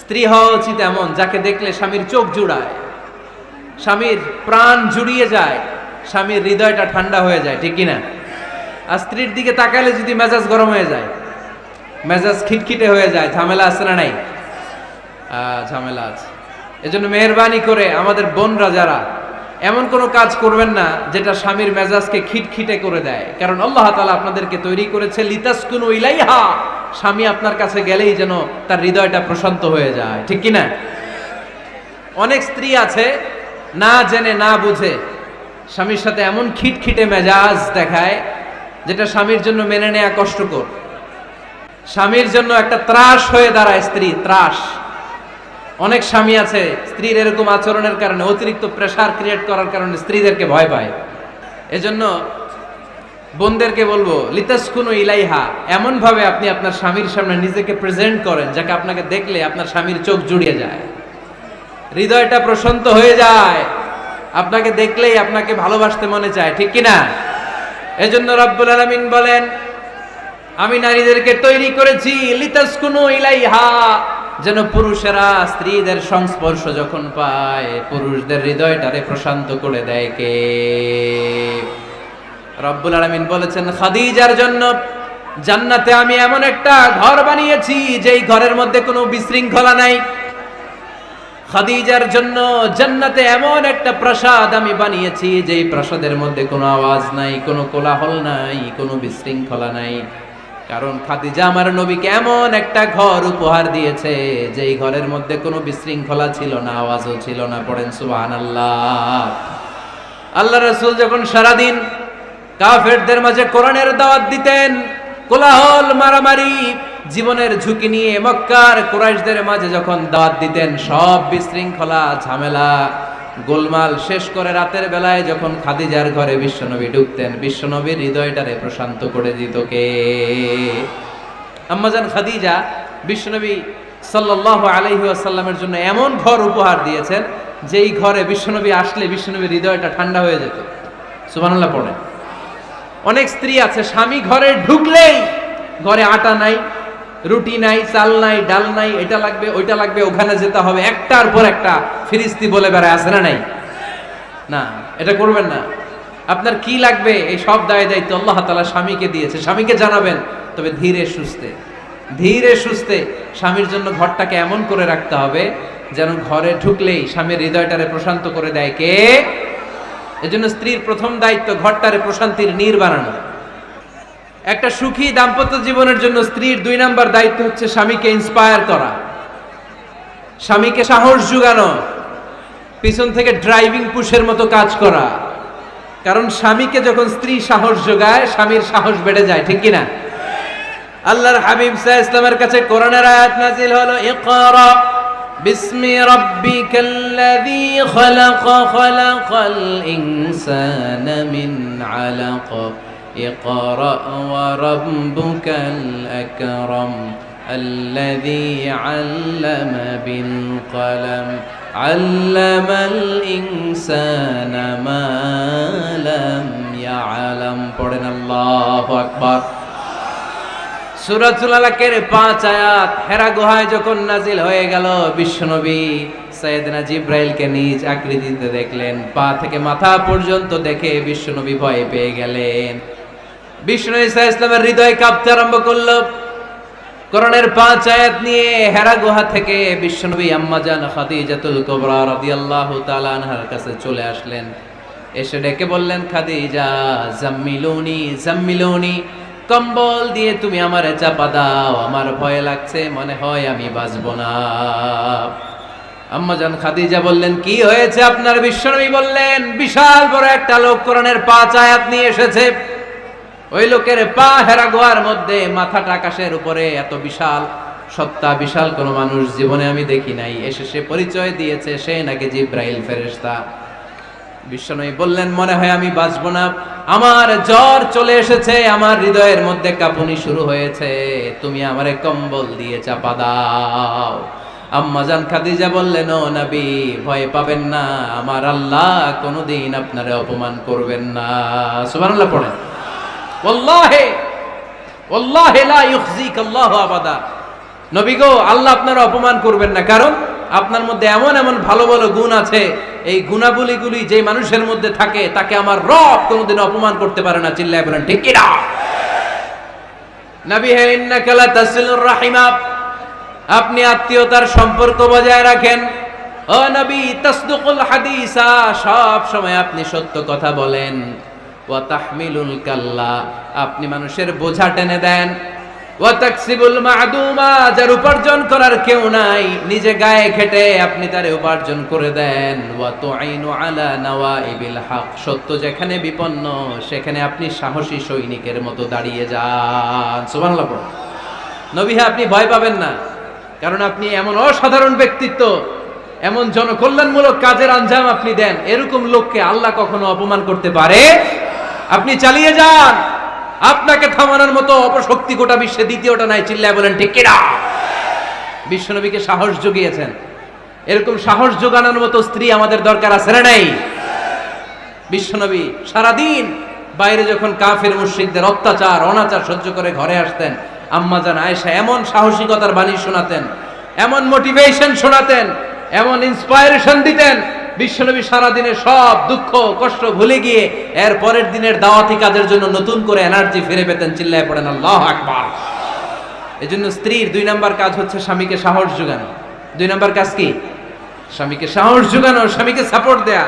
স্ত্রী হওয়া উচিত এমন যাকে দেখলে স্বামীর চোখ জুড়ায়, স্বামীর প্রাণ জুড়িয়ে যায়, স্বামীর হৃদয়টা ঠান্ডা হয়ে যায়, ঠিক কিনা? আর স্ত্রীর দিকে তাকালে যদি মেজাজ গরম হয়ে যায়, মেজাজ খিটখিটে হয়ে যায়, ঝামেলা আছে না নাই? ঝামেলা আছে। এজন্য মেহেরবানি করে আমাদের বোনরা যারা, এমন কোনো কাজ করবেন না যেটা স্বামীর মেজাজকে খিটখিটে করে দেয়, কারণ আল্লাহ তাআলা আপনাদেরকে তৈরি করেছে লিতাসকুনু ইলাইহা, স্বামী আপনার কাছে গেলেই যেন তার হৃদয়টা প্রশান্ত হয়ে যায়, ঠিক কিনা? অনেক স্ত্রী আছে না জেনে না বুঝে স্বামীর সাথে এমন খিটখিটে মেজাজ দেখায় যেটা স্বামীর জন্য মেনে নেওয়া কষ্টকর, স্বামীর জন্য একটা ত্রাস হয়ে দাঁড়ায় স্ত্রী, ত্রাস। অনেক স্বামী আছে স্ত্রীর এরকম আচরণের কারণে, অতিরিক্ত প্রেসার ক্রিয়েট করার কারণে স্ত্রীদেরকে ভয় পায়। এজন্য বোনদেরকে বলবো লিতাসকুনু ইলাইহা, এমন ভাবে আপনি আপনার স্বামীর সামনে নিজেকে প্রেজেন্ট করেন যাকে আপনাকে দেখলে আপনার স্বামীর চোখ জুড়িয়ে যায়, হৃদয়টা প্রশান্ত হয়ে যায়, আপনাকে দেখলেই আপনাকে ভালোবাসতে মনে চায়, ঠিক কিনা? এজন্য রব্বুল আলামিন বলেন আমি নারীদেরকে তৈরি করেছি লিতাসকুনু ইলাইহা, যেন পুরুষেরা স্ত্রীদের সংস্পর্শ যখন পায় পুরুষদের হৃদয়টারে প্রশান্ত করে দেয় কে? রব্বুল আলামিন বলেছেন খাদিজার জন্য জান্নাতে আমি এমন একটা ঘর বানিয়েছি যেই ঘরের মধ্যে কোনো বিশৃঙ্খলা নাই। খাদিজার জন্য জান্নাতে এমন একটা প্রাসাদ আমি বানিয়েছি যেই প্রাসাদের মধ্যে কোনো আওয়াজ নাই, কোনো কোলাহল নাই, কোনো বিশৃঙ্খলা নাই। কারণ খাদিজা আমার নবীকে এমন একটা ঘর উপহার দিয়েছে যেই ঘরের মধ্যে কোনো বিশৃঙ্খলা ছিল না, আওয়াজও ছিল না। পড়েন সুবহানাল্লাহ। আল্লাহ রাসূল যখন সারাদিন কাফেরদের মাঝে কোরআনের দাওয়াত দিতেন, কোলাহল মারামারি জীবনের ঝুঁকি নিয়ে মক্কার কুরাইশদের মাঝে যখন দাওয়াত দিতেন, সব বিশৃঙ্খলা ঝামেলা গোলমাল শেষ করে রাতের বেলায় যখন খাদিজার ঘরে বিশ্বনবী ঢুকতেন, বিশ্বনবীর হৃদয়টারে প্রশান্ত করে দিত কে? আম্মাজান খাদিজা বিশ্বনবী সাল্লাল্লাহু আলাইহি ওয়াসাল্লামের জন্য এমন ঘর উপহার দিয়েছেন যেই ঘরে বিশ্বনবী আসলে বিশ্বনবীর হৃদয়টা ঠান্ডা হয়ে যেত। সুবহানাল্লাহ পড়ে। অনেক স্ত্রী আছে স্বামী ঘরে ঢুকলেই ঘরে আটা নাই, রুটি নাই, চাল নাই, ডাল নাই, এটা লাগবে ওইটা লাগবে, ওখানে যেতে হবে, একটার পর একটা ফিরিস্তি বলে বেড়ায়, আছে না নাই? না, এটা করবেন না। আপনার কি লাগবে এই সব দায়িত্ব আল্লাহ তাআলা স্বামীকে দিয়েছে, স্বামীকে জানাবেন। তবে ধীরে সুস্থে, ধীরে সুস্থে স্বামীর জন্য ঘরটাকে এমন করে রাখতে হবে যেন ঘরে ঢুকলেই স্বামীর হৃদয়টারে প্রশান্ত করে দেয় কে? এজন্য স্ত্রীর প্রথম দায়িত্ব ঘরটারে প্রশান্তির নীড় বানানো। একটা সুখী দাম্পত্য জীবনের জন্য স্ত্রীর 2 নাম্বার দায়িত্ব হচ্ছে স্বামীকে ইন্সপায়ার করা, স্বামীকে সাহস জোগানো, পিছন থেকে ড্রাইভিং পুশের মতো কাজ করা। কারণ স্বামীকে যখন স্ত্রী সাহস যোগায় স্বামীর সাহস বেড়ে যায়, ঠিক কিনা? আল্লাহর হাবিব সাল্লাল্লাহু আলাইহি ওয়াসাল্লামের কাছে কোরআনের আয়াত নাযিল হলো, ইকরা বিসমি রাব্বিকাল্লাযী খালাক খালাকাল ইনসানা মিন আলাক ইকরা ওয়া রাব্বুকাল আকরাম আল্লাযী আল্লামা বিল কলম আল্লামাল ইনসানা মা লাম ইয়ালাম। পড়েন আল্লাহু আকবার। সূরাতুল আলাকের 5 আয়াত হেরা গুহায় যখন নাজিল হয়ে গেল, বিশ্বনবী সাইয়েদনা জিবরাইলকে নিজ আকৃতিতে দেখলেন, পা থেকে মাথা পর্যন্ত দেখে বিশ্বনবী ভয় পেয়ে গেলেন। বিশ্বনবী সাল্লাল্লাহু আলাইহি ওয়াসাল্লামের হৃদয় কাঁপতে আরম্ভ করল। কোরআনের 5 আয়াত নিয়ে হেরা গুহা থেকে বিশ্বনবী আম্মাজান খাদিজাতুল কুবরা রাদিয়াল্লাহু তাআলা আনহার কাছে চলে আসলেন। এসে ডেকে বললেন, খাদিজা জাম্মিলুনি জাম্মিলুনি, কম্বল দিয়ে তুমি আমারে চাপা দাও, আমার ভয় লাগছে, মনে হয় আমি বাঁচবো না। আম্মাজান খাদিজা বললেন, কি হয়েছে আপনার? বিশ্বনবী বললেন, বিশাল বড় একটা লোক কোরআনের 5 আয়াত নিয়ে এসেছে। ওই লোকের পা হেরা গুহার মধ্যে, মাথাটা আকাশের উপরে, এত বিশাল সত্তা, বিশাল কোন মানুষ জীবনে আমি দেখি নাই। এসে সে পরিচয় দিয়েছে সে নাকি জিবরাইল ফেরেশতা। বিশ্বনবী বললেন, মনে হয় আমি বাঁচবো না, আমার জ্বর চলে এসেছে, আমার হৃদয়ের মধ্যে কাঁপুনি শুরু হয়েছে, তুমি আমারে কম্বল দিয়ে চাপা দাও। আম্মাজান খাদিজা বললেন, ও নবী ভয় পাবেন না, আমার আল্লাহ কোনোদিন আপনারে অপমান করবেন না। সুবহানাল্লাহ পড়েন। ওয়াল্লাহি ওয়াল্লাহি লা ইউখজিকা আল্লাহু আবাদা, নবী গো, আল্লাহ আপনারা অপমান করবেন না, কারণ আপনার মধ্যে এমন এমন ভালো ভালো গুণ আছে, এই গুণাবলীগুলি যে মানুষের মধ্যে থাকে তাকে আমার রব কোনোদিন অপমান করতে পারে না। চিল্লায় বলেন ঠিক কি না? নবী হে, ইন্নাকা লা তাসিলুর রাহিমা, আপনি আত্মীয়তার সম্পর্ক বজায় রাখেন। ও নবী, তাসদুকুল হাদিসা, সব সময় আপনি সত্য কথা বলেন। ওয়া তাহমিলুল কাল্লা, আপনি মানুষের বোঝা টেনে দেন। ওয়া তাকসিবুল মা'দুমা, যার উপার্জন করার কেউ নাই, নিজে গায়ে খেটে আপনি তারে উপার্জন করে দেন। ওয়া তুঈনু আলা নাওয়াইবিল হক, সত্য যেখানে বিপন্ন সেখানে আপনি সাহসী সৈনিকের মতো দাঁড়িয়ে যান। সুবহানাল্লাহ। নবী হে, আপনি ভয় পাবেন না, কারণ আপনি এমন অসাধারণ ব্যক্তিত্ব, এমন জনকল্যাণমূলক কাজের আঞ্জাম আপনি দেন, এরকম লোককে আল্লাহ কখনো অপমান করতে পারে? আপনি চালিয়ে যান, আপনাকে থামানোর মতো অপশক্তি গোটা বিশ্বে দ্বিতীয়টা নাই। চিল্লায় বলেন ঠিক কি না? বিশ্বনবীকে সাহস জুগিয়েছেন, এরকম সাহস জোগানোর মতো স্ত্রী আমাদের দরকার আছে না নাই? বিশ্বনবী সারাদিন বাইরে যখন কাফের মুশরিকদের অত্যাচার অনাচার সহ্য করে ঘরে আসতেন, আম্মা জান আয়েশা এমন সাহসিকতার বাণী শোনাতেন, এমন মোটিভেশন শোনাতেন, এমন ইন্সপায়ারেশন দিতেন, বিশ্বনবী সারাদিনের সব দুঃখ কষ্ট ভুলে গিয়ে এর পরের দিনের দাওয়াতি কাজের জন্য নতুন করে এনার্জি ফিরে পেতেন। চিল্লায় পড়েন আল্লাহু আকবার। এজন্য স্ত্রীর 2 নাম্বার কাজ হচ্ছে স্বামীকে সাহস জোগানো। 2 নাম্বার কাজ কি? স্বামীকে সাহস জোগানো, স্বামীকে সাপোর্ট দেয়া।